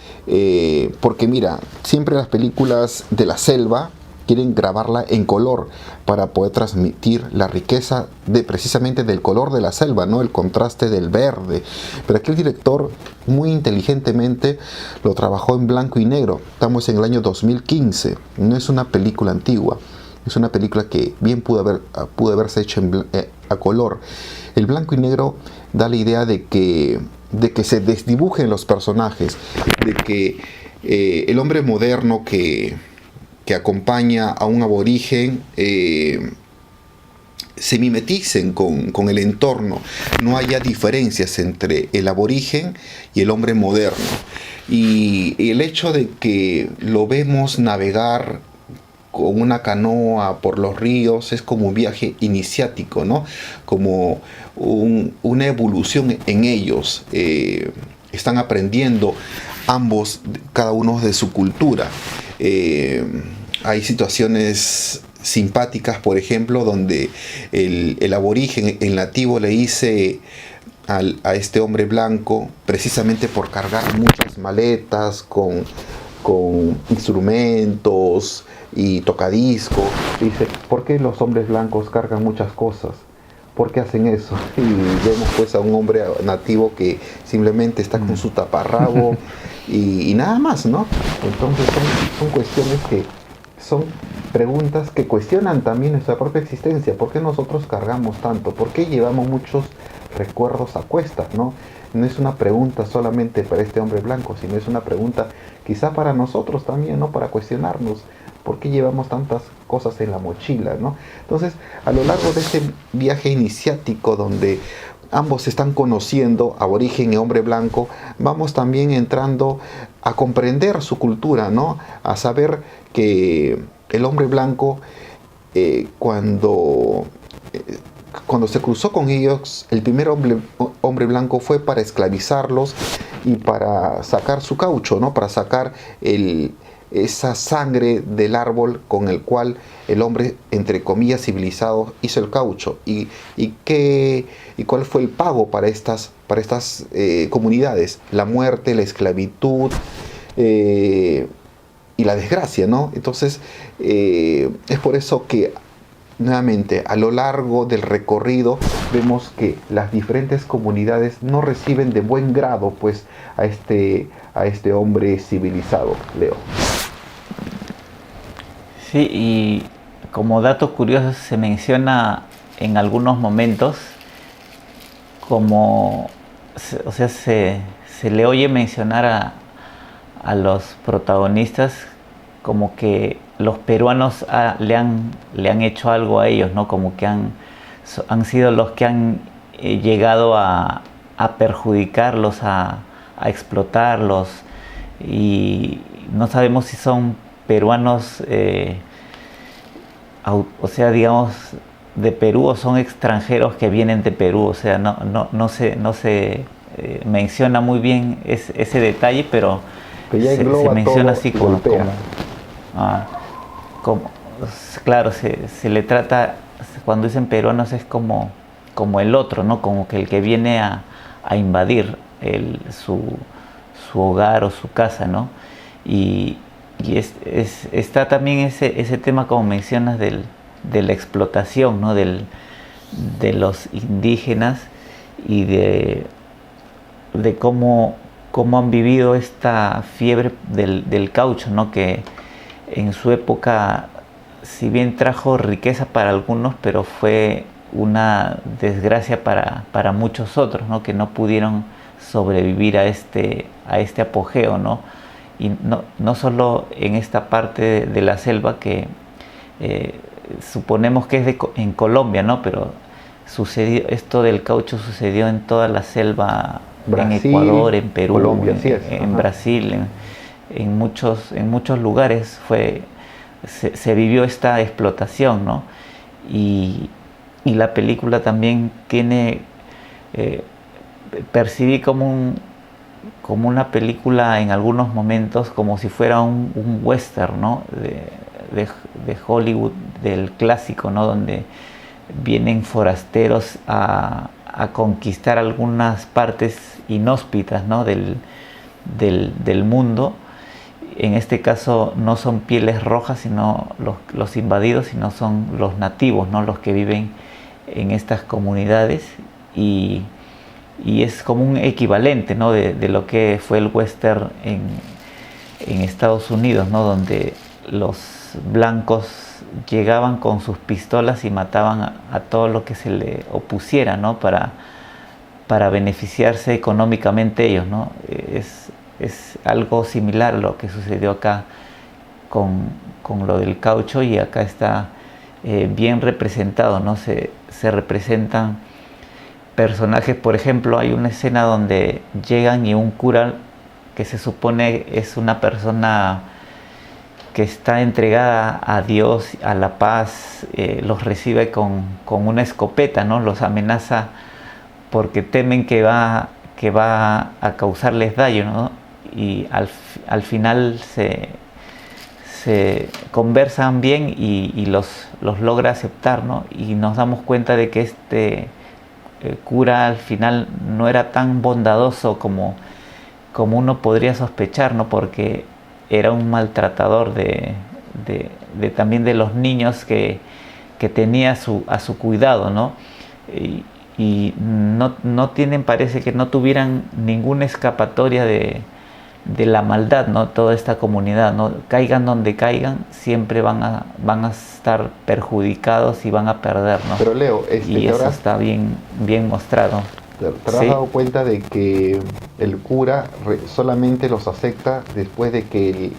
porque mira, siempre las películas de la selva quieren grabarla en color para poder transmitir la riqueza precisamente del color de la selva, ¿no? El contraste del verde. Pero aquí el director muy inteligentemente lo trabajó en blanco y negro. Estamos en el año 2015, no es una película antigua, es una película que bien pudo haberse hecho a color. El blanco y negro da la idea de que se desdibujen los personajes, de que el hombre moderno que acompaña a un aborigen se mimeticen con el entorno, no haya diferencias entre el aborigen y el hombre moderno. Y el hecho de que lo vemos navegar con una canoa por los ríos es como un viaje iniciático, ¿no? Como una evolución en ellos. Están aprendiendo ambos, cada uno de su cultura. Hay situaciones simpáticas, por ejemplo, donde el aborigen, el nativo, le dice a este hombre blanco, precisamente por cargar muchas maletas con instrumentos y tocadiscos, dice: ¿por qué los hombres blancos cargan muchas cosas? ¿Por qué hacen eso? Y vemos pues a un hombre nativo que simplemente está con su taparrabo y nada más, ¿no? Entonces son cuestiones que son preguntas que cuestionan también nuestra propia existencia. ¿Por qué nosotros cargamos tanto? ¿Por qué llevamos muchos recuerdos a cuestas, ¿no? No es una pregunta solamente para este hombre blanco, sino es una pregunta quizá para nosotros también, ¿no? Para cuestionarnos por qué llevamos tantas cosas en la mochila, ¿no? Entonces, a lo largo de este viaje iniciático donde ambos se están conociendo, aborigen y hombre blanco, vamos también entrando a comprender su cultura, ¿no? A saber que el hombre blanco, cuando cuando se cruzó con ellos, el primer hombre blanco fue para esclavizarlos y para sacar su caucho, ¿no? Para sacar esa sangre del árbol con el cual el hombre, entre comillas, civilizado, hizo el caucho. ¿Y cuál fue el pago para estas comunidades? La muerte, la esclavitud y la desgracia, ¿no? Entonces, es por eso que nuevamente, a lo largo del recorrido, vemos que las diferentes comunidades no reciben de buen grado, pues, a este hombre civilizado, Leo. Sí, y como dato curioso se menciona en algunos momentos como, o sea, se le oye mencionar a los protagonistas como que los peruanos le han hecho algo a ellos, ¿no? Como que han sido los que han llegado a perjudicarlos, a explotarlos, y no sabemos si son peruanos, o sea, digamos, de Perú, o son extranjeros que vienen de Perú. O sea, no se menciona muy bien ese detalle, pero se menciona así como claro, se le trata, cuando dicen peruanos es como el otro, ¿no? Como que el que viene a invadir su hogar o su casa, ¿no? Y está también ese tema, como mencionas, de la explotación, ¿no? De los indígenas, y de cómo han vivido esta fiebre del caucho, ¿no? Que en su época, si bien trajo riqueza para algunos, pero fue una desgracia para muchos otros, ¿no? Que no pudieron sobrevivir a este apogeo, ¿no? Y no solo en esta parte de la selva, que suponemos que es en Colombia, ¿no? Pero esto del caucho sucedió en toda la selva, Brasil, en Ecuador, en Perú, Colombia, en Brasil, en muchos lugares se vivió esta explotación, ¿no? Y la película también percibí como una película en algunos momentos, como si fuera un western, ¿no? de Hollywood, del clásico, ¿no? Donde vienen forasteros a conquistar algunas partes inhóspitas, ¿no? del mundo. En este caso no son pieles rojas, sino los invadidos, sino son los nativos, ¿no? Los que viven en estas comunidades, y es como un equivalente, ¿no? de lo que fue el western en Estados Unidos, ¿no? Donde los blancos llegaban con sus pistolas y mataban a todo lo que se le opusiera, ¿no? Para beneficiarse económicamente ellos, ¿no? Es algo similar a lo que sucedió acá con lo del caucho, y acá está bien representado, ¿no? Se representan personajes. Por ejemplo, hay una escena donde llegan y un cura, que se supone es una persona que está entregada a Dios, a la paz, los recibe con una escopeta, ¿no? Los amenaza porque temen que va a causarles daño, ¿no? Y al final se conversan bien y los logra aceptar, ¿no? Y nos damos cuenta de que este cura al final no era tan bondadoso como uno podría sospechar, ¿no? Porque era un maltratador también de los niños que tenía a su cuidado, ¿no? Y no tienen, parece que no tuvieran ninguna escapatoria de la maldad, ¿no? Toda esta comunidad, ¿no? Caigan donde caigan, siempre van a estar perjudicados y van a perder, ¿no? Pero Leo, y eso está bien mostrado. ¿Te has dado cuenta de que el cura solamente los acepta después de que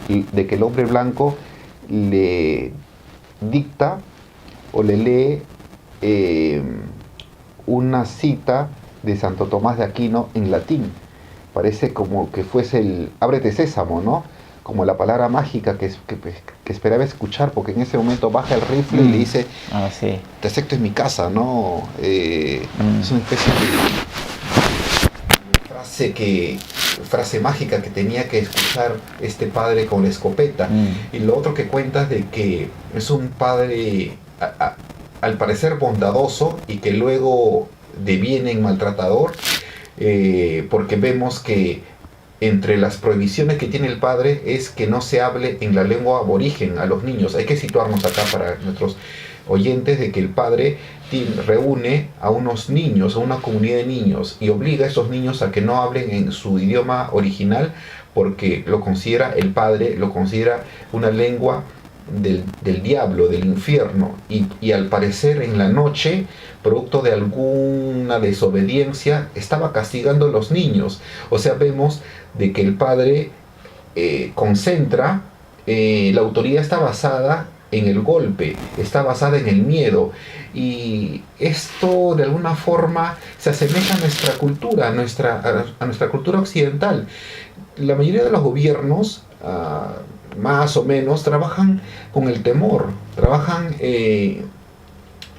el hombre blanco le dicta o le lee una cita de Santo Tomás de Aquino en latín? Parece como que fuese el ábrete sésamo, ¿no? como la palabra mágica que esperaba escuchar, porque en ese momento baja el rifle y le dice, sí. te acepto en mi casa, ¿no? Es una especie de frase mágica que tenía que escuchar este padre con la escopeta. Y lo otro que cuentas de que es un padre al parecer bondadoso y que luego deviene en maltratador, porque vemos que entre las prohibiciones que tiene el padre es que no se hable en la lengua aborigen a los niños. Hay que situarnos acá para nuestros oyentes de que el padre reúne a unos niños, a una comunidad de niños, y obliga a esos niños a que no hablen en su idioma original, porque el padre lo considera una lengua del diablo, del infierno, y al parecer en la noche, producto de alguna desobediencia, estaba castigando a los niños. O sea, vemos de que el padre concentra, la autoridad está basada en el golpe, está basada en el miedo, y esto de alguna forma se asemeja a nuestra cultura, a nuestra cultura occidental. La mayoría de los gobiernos, más o menos, trabajan con el temor, trabajan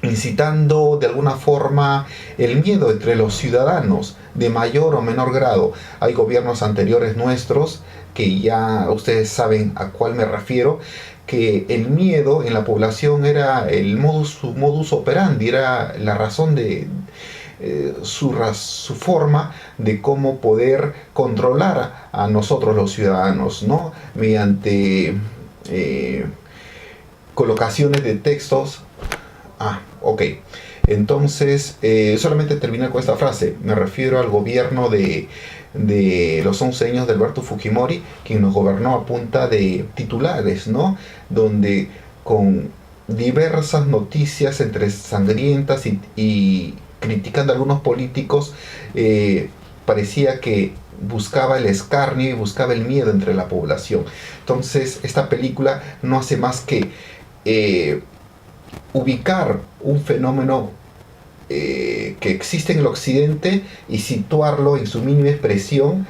incitando de alguna forma el miedo entre los ciudadanos de mayor o menor grado. Hay gobiernos anteriores nuestros, que ya ustedes saben a cuál me refiero, que el miedo en la población era su modus operandi, era la razón de su forma de cómo poder controlar a nosotros los ciudadanos, ¿no? Mediante colocaciones de textos. Ok. Entonces, solamente terminar con esta frase. Me refiero al gobierno de los 11 años de Alberto Fujimori, quien nos gobernó a punta de titulares, ¿no? Donde con diversas noticias entre sangrientas y criticando a algunos políticos, parecía que buscaba el escarnio y buscaba el miedo entre la población. Entonces, esta película no hace más que ubicar un fenómeno que existe en el occidente y situarlo en su mínima expresión,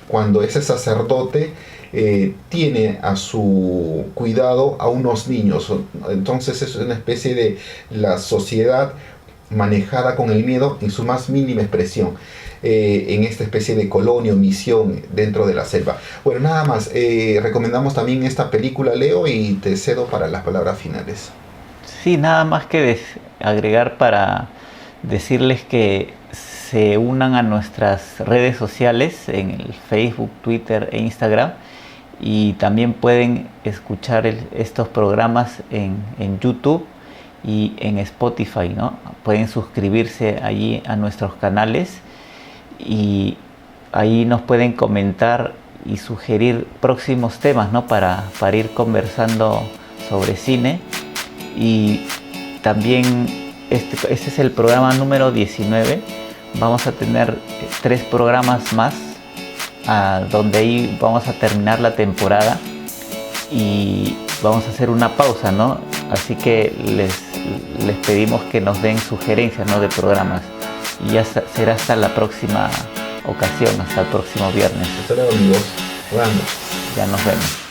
cuando ese sacerdote tiene a su cuidado a unos niños. Entonces es una especie de la sociedad manejada con el miedo en su más mínima expresión, en esta especie de colonia o misión dentro de la selva. Bueno, nada más, recomendamos también esta película, Leo, y te cedo para las palabras finales. Sí, nada más que agregar para decirles que se unan a nuestras redes sociales en el Facebook, Twitter e Instagram, y también pueden escuchar estos programas en YouTube y en Spotify, ¿no? Pueden suscribirse allí a nuestros canales y ahí nos pueden comentar y sugerir próximos temas, ¿no? para ir conversando sobre cine. Y también este es el programa número 19. Vamos a tener 3 programas más, donde ahí vamos a terminar la temporada y vamos a hacer una pausa, ¿no? Así que les pedimos que nos den sugerencias, ¿no? de programas. Y ya será hasta la próxima ocasión, hasta el próximo viernes. Hasta luego, amigos. Vamos. Ya nos vemos.